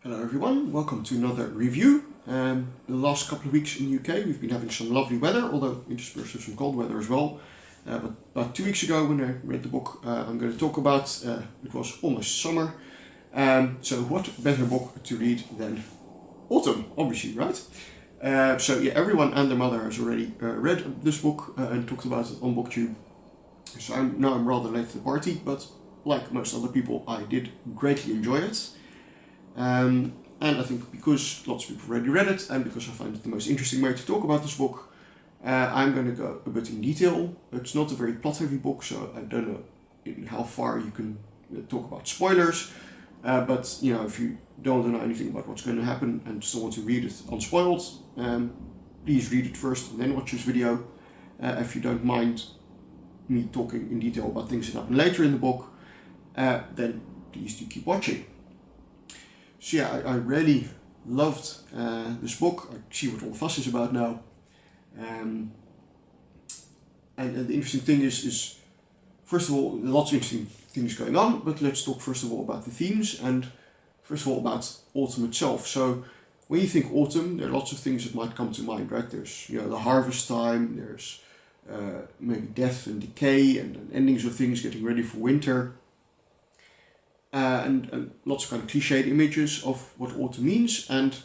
Hello everyone, welcome to another review. The last couple of weeks in the UK we've been having some lovely weather, although interspersed with some cold weather as well. But about 2 weeks ago when I read the book I'm going to talk about, it was almost summer. So what better book to read than Autumn, obviously, right? So yeah, everyone and their mother has already read this book and talked about it on BookTube. So I'm rather late to the party, but like most other people I did greatly enjoy it. And I think because lots of people have already read it and because I find it the most interesting way to talk about this book, I'm going to go a bit in detail. It's not a very plot heavy book, so I don't know in how far you can talk about spoilers, but you know, if you don't know anything about what's going to happen and still want to read it unspoiled, please read it first and then watch this video. If you don't mind me talking in detail about things that happen later in the book, then please do keep watching. So yeah, I really loved this book. I see what all the fuss is about now. And the interesting thing is, first of all, lots of interesting things going on, but let's talk first of all about the themes and first of all about autumn itself. So when you think autumn, there are lots of things that might come to mind, right? There's, you know, the harvest time, there's maybe death and decay and endings of things getting ready for winter. And lots of kind of cliched images of what autumn means, and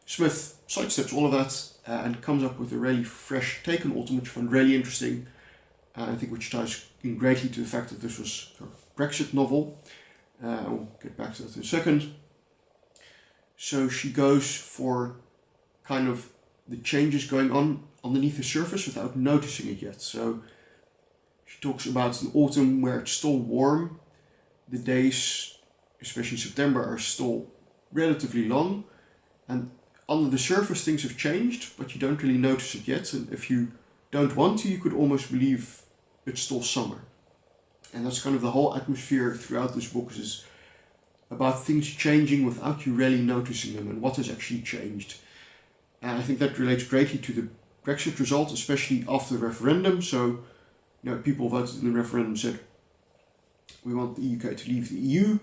Smith sidesteps all of that and comes up with a really fresh take on autumn, which I find really interesting, I think which ties in greatly to the fact that this was her Brexit novel. I'll get back to that in a second. So she goes for kind of the changes going on underneath the surface without noticing it yet. So she talks about an autumn where it's still warm, the days, especially in September, are still relatively long, and under the surface things have changed, but you don't really notice it yet, and if you don't want to, you could almost believe it's still summer. And that's kind of the whole atmosphere throughout this book, is about things changing without you really noticing them and what has actually changed. And I think that relates greatly to the Brexit result, especially after the referendum. So, you know, people voted in the referendum, said we want the UK to leave the EU,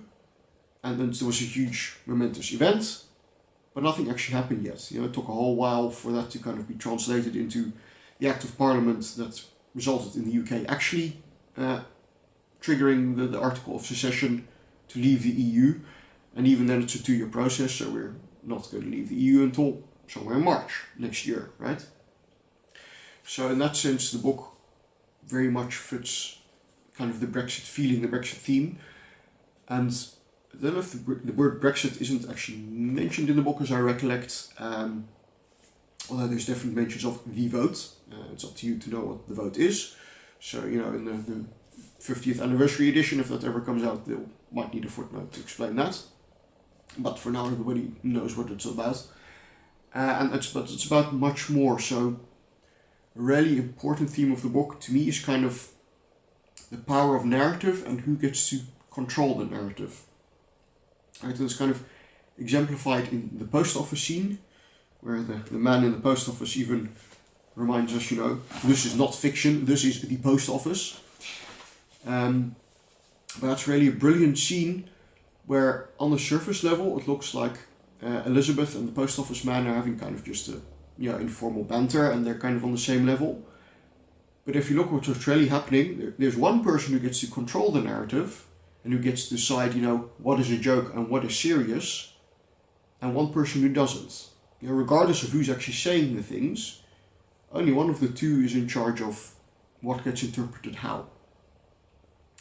and then there was a huge momentous event, but nothing actually happened yet. You know, it took a whole while for that to kind of be translated into the Act of Parliament that resulted in the UK actually triggering the article of secession to leave the EU, and even then it's a 2-year process, so we're not going to leave the EU until somewhere in March next year, right? So in that sense the book very much fits kind of the Brexit feeling, the Brexit theme. And I don't know if the word Brexit isn't actually mentioned in the book as I recollect, although there's different mentions of the vote. It's up to you to know what the vote is. So, you know, in the 50th anniversary edition, if that ever comes out, they might need a footnote to explain that. But for now everybody knows what it's about. But it's about much more. So a really important theme of the book to me is kind of the power of narrative and who gets to control the narrative. Right, and it's kind of exemplified in the post office scene, where the man in the post office even reminds us, you know, this is not fiction, this is the post office. But that's really a brilliant scene where on the surface level it looks like Elizabeth and the post office man are having kind of just a, you know, informal banter, and they're kind of on the same level. But if you look at what's really happening, there's one person who gets to control the narrative and who gets to decide, you know, what is a joke and what is serious, and one person who doesn't. You know, regardless of who's actually saying the things, only one of the two is in charge of what gets interpreted how.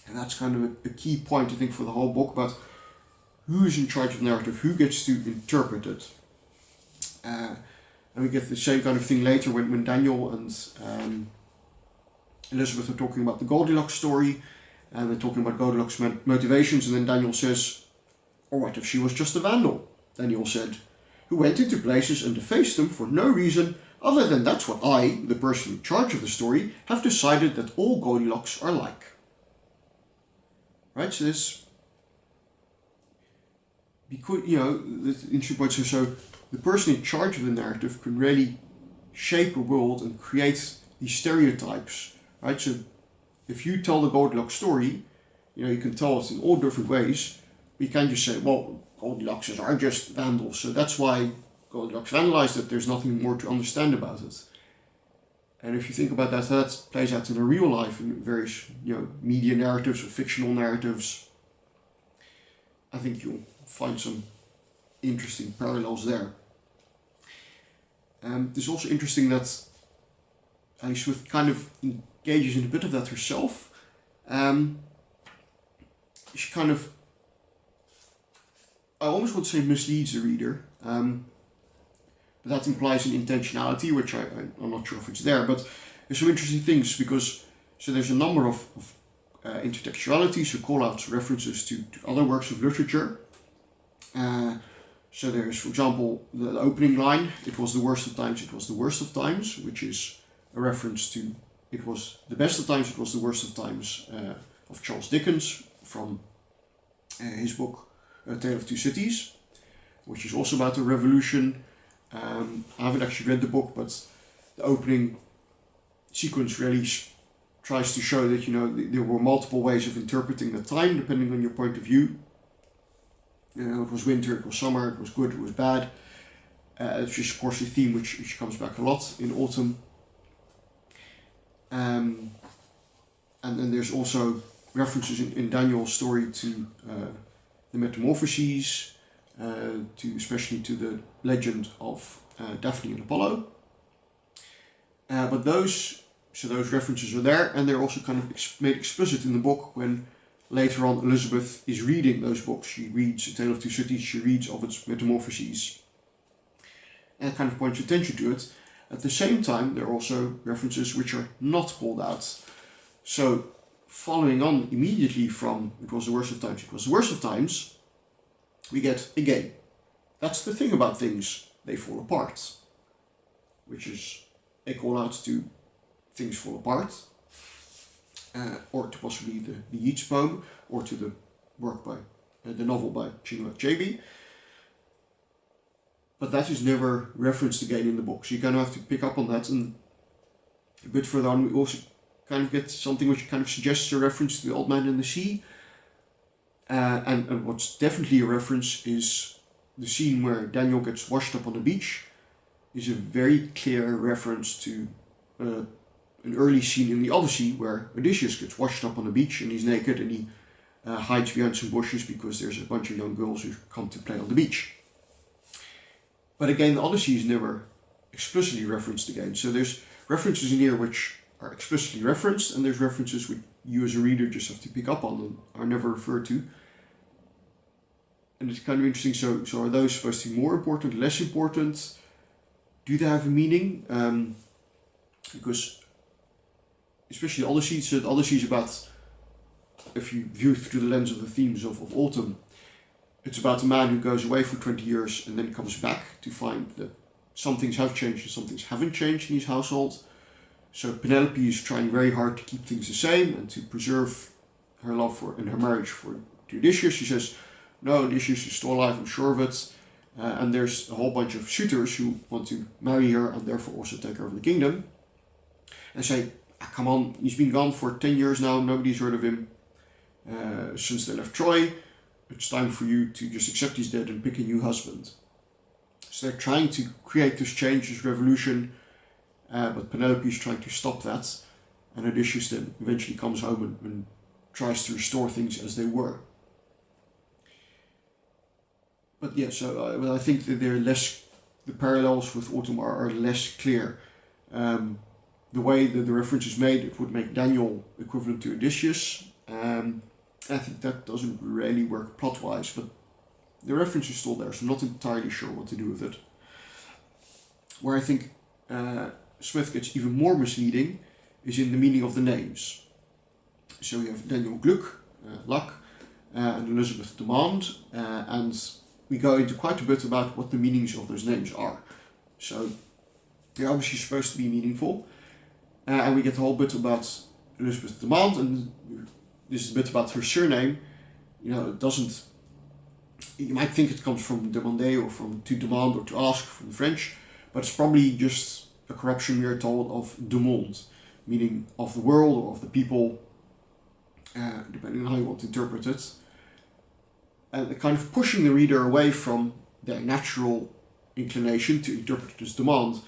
And that's kind of a key point, I think, for the whole book, about who is in charge of the narrative, who gets to interpret it. And we get the same kind of thing later when Daniel and Elizabeth are talking about the Goldilocks story, and they're talking about Goldilocks' motivations, and then Daniel says, or what if she was just a vandal, Daniel said, who went into places and defaced them for no reason other than that's what I, the person in charge of the story, have decided that all Goldilocks are like. Right, so this, because, you know, the interesting point is, so the person in charge of the narrative can really shape a world and create these stereotypes, right? So if you tell the Goldilocks story, you know, you can tell it in all different ways. You can't just say, well, Goldilocks are just vandals. So that's why Goldilocks vandalized it. There's nothing more to understand about it. And if you think about that, that plays out in a real life in various, media narratives or fictional narratives. I think you'll find some interesting parallels there. It's also interesting that Ali Smith kind of engages in a bit of that herself. She kind of, I almost want to say misleads the reader, but that implies an intentionality, which I'm not sure if it's there, but there's some interesting things because, so there's a number of intertextualities, so call-outs, references to other works of literature. So there's, for example, the opening line, "It was the worst of times, it was the worst of times," which is a reference to "It was the best of times, it was the worst of times" of Charles Dickens from his book A Tale of Two Cities, which is also about the revolution. I haven't actually read the book, but the opening sequence really tries to show that, there were multiple ways of interpreting the time depending on your point of view. It was winter, it was summer, it was good, it was bad. It's just, of course, a theme which comes back a lot in autumn. And then there's also references in Daniel's story to the Metamorphoses, especially to the legend of Daphne and Apollo. But those references are there, and they're also kind of made explicit in the book when later on Elizabeth is reading those books. She reads A Tale of Two Cities, she reads Ovid's Metamorphoses, and kind of points attention to it. At the same time, there are also references which are not called out. So, following on immediately from "It was the worst of times, it was the worst of times," we get "again." That's the thing about things, they fall apart. Which is a call out to things fall apart, or to possibly the Yeats poem, or to the work by, the novel by Chinua Achebe. But that is never referenced again in the book, so you kind of have to pick up on that. And a bit further on, we also kind of get something which kind of suggests a reference to the Old Man and the Sea. And what's definitely a reference is the scene where Daniel gets washed up on the beach. Is a very clear reference to an early scene in the Odyssey where Odysseus gets washed up on the beach and he's naked and he hides behind some bushes because there's a bunch of young girls who come to play on the beach. But again, the Odyssey is never explicitly referenced again. So there's references in here which are explicitly referenced, and there's references which you as a reader just have to pick up on and are never referred to. And it's kind of interesting, so are those supposed to be more important, less important? Do they have a meaning? Because especially the Odyssey, so the Odyssey is about, if you view it through the lens of the themes of autumn, it's about a man who goes away for 20 years and then comes back to find that some things have changed and some things haven't changed in his household. So Penelope is trying very hard to keep things the same and to preserve her love for and her marriage to Odysseus. She says, "No, Odysseus is still alive, I'm sure of it." And there's a whole bunch of suitors who want to marry her and therefore also take over the kingdom. And say, "Come on, he's been gone for 10 years now, nobody's heard of him since they left Troy. It's time for you to just accept he's dead and pick a new husband." So they're trying to create this change, this revolution, but Penelope is trying to stop that. And Odysseus then eventually comes home and tries to restore things as they were. But yeah, so I think that the parallels with autumn are less clear. The way that the reference is made, it would make Daniel equivalent to Odysseus. I think that doesn't really work plot-wise, but the reference is still there, so I'm not entirely sure what to do with it. Where I think Smith gets even more misleading is in the meaning of the names. So we have Daniel Gluck, Luck, and Elizabeth Demand, and we go into quite a bit about what the meanings of those names are. So they're obviously supposed to be meaningful, and we get a whole bit about Elizabeth Demand, and this is a bit about her surname. It doesn't. You might think it comes from demander or from to demand or to ask from the French, but it's probably just a corruption, we are told, of de monde, meaning of the world or of the people, depending on how you want to interpret it. and kind of pushing the reader away from their natural inclination to interpret it as demand.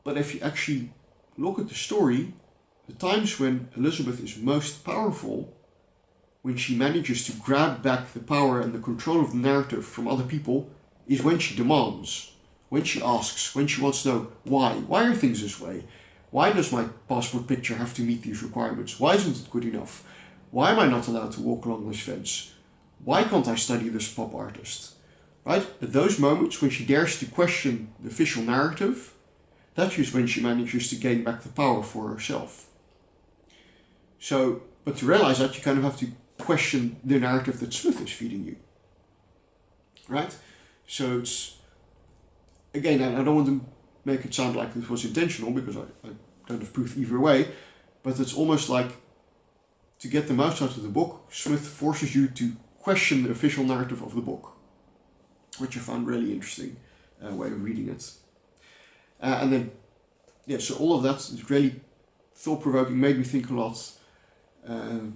But if you actually look at the story, the times when Elizabeth is most powerful, when she manages to grab back the power and the control of the narrative from other people, is when she demands, when she asks, when she wants to know why. Why are things this way? Why does my passport picture have to meet these requirements? Why isn't it good enough? Why am I not allowed to walk along this fence? Why can't I study this pop artist? Right? At those moments when she dares to question the official narrative, that is when she manages to gain back the power for herself. So, but to realize that, you kind of have to question the narrative that Smith is feeding you. Right? So it's, again, I don't want to make it sound like this was intentional, because I don't have proof either way, but it's almost like, to get the most out of the book, Smith forces you to question the official narrative of the book, which I found really interesting way of reading it. And then, yeah, so all of that is really thought-provoking, made me think a lot,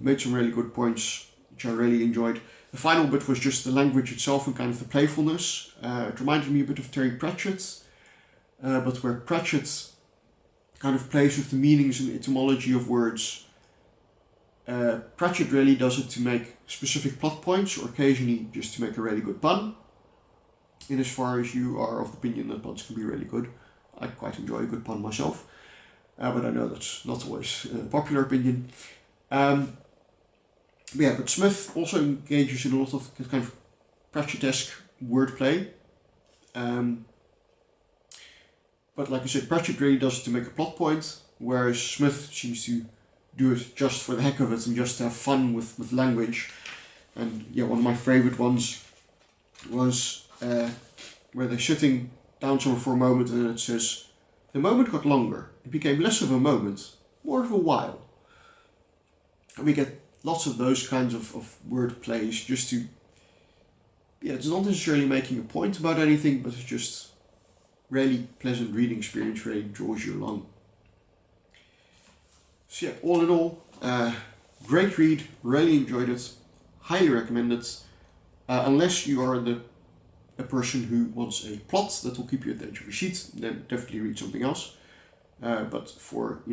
made some really good points, which I really enjoyed. The final bit was just the language itself and kind of the playfulness. It reminded me a bit of Terry Pratchett, but where Pratchett kind of plays with the meanings and etymology of words. Pratchett really does it to make specific plot points, or occasionally just to make a really good pun. In as far as you are of the opinion that puns can be really good, I quite enjoy a good pun myself, but I know that's not always a popular opinion. But Smith also engages in a lot of kind of Pratchett-esque wordplay. But like I said, Pratchett really does it to make a plot point, whereas Smith seems to do it just for the heck of it and just to have fun with language. And yeah, one of my favourite ones was where they're sitting down somewhere for a moment and it says, "The moment got longer. It became less of a moment, more of a while." And we get lots of those kinds of word plays just to, yeah, it's not necessarily making a point about anything, but it's just really pleasant reading experience, really draws you along. So yeah, all in all, great read, really enjoyed it, highly recommend it. Unless you are a person who wants a plot that will keep you at the edge of your seat, then definitely read something else. But for,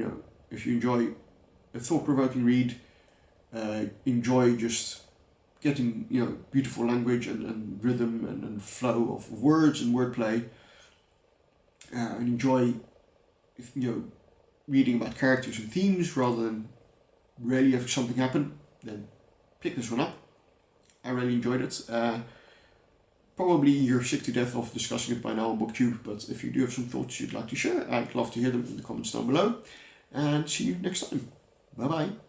if you enjoy a thought-provoking read, enjoy just getting, beautiful language and rhythm and flow of words and wordplay, and enjoy, reading about characters and themes rather than really having something happen, then pick this one up. I really enjoyed it. Probably you're sick to death of discussing it by now on BookTube, but if you do have some thoughts you'd like to share, I'd love to hear them in the comments down below. And see you next time. Bye bye.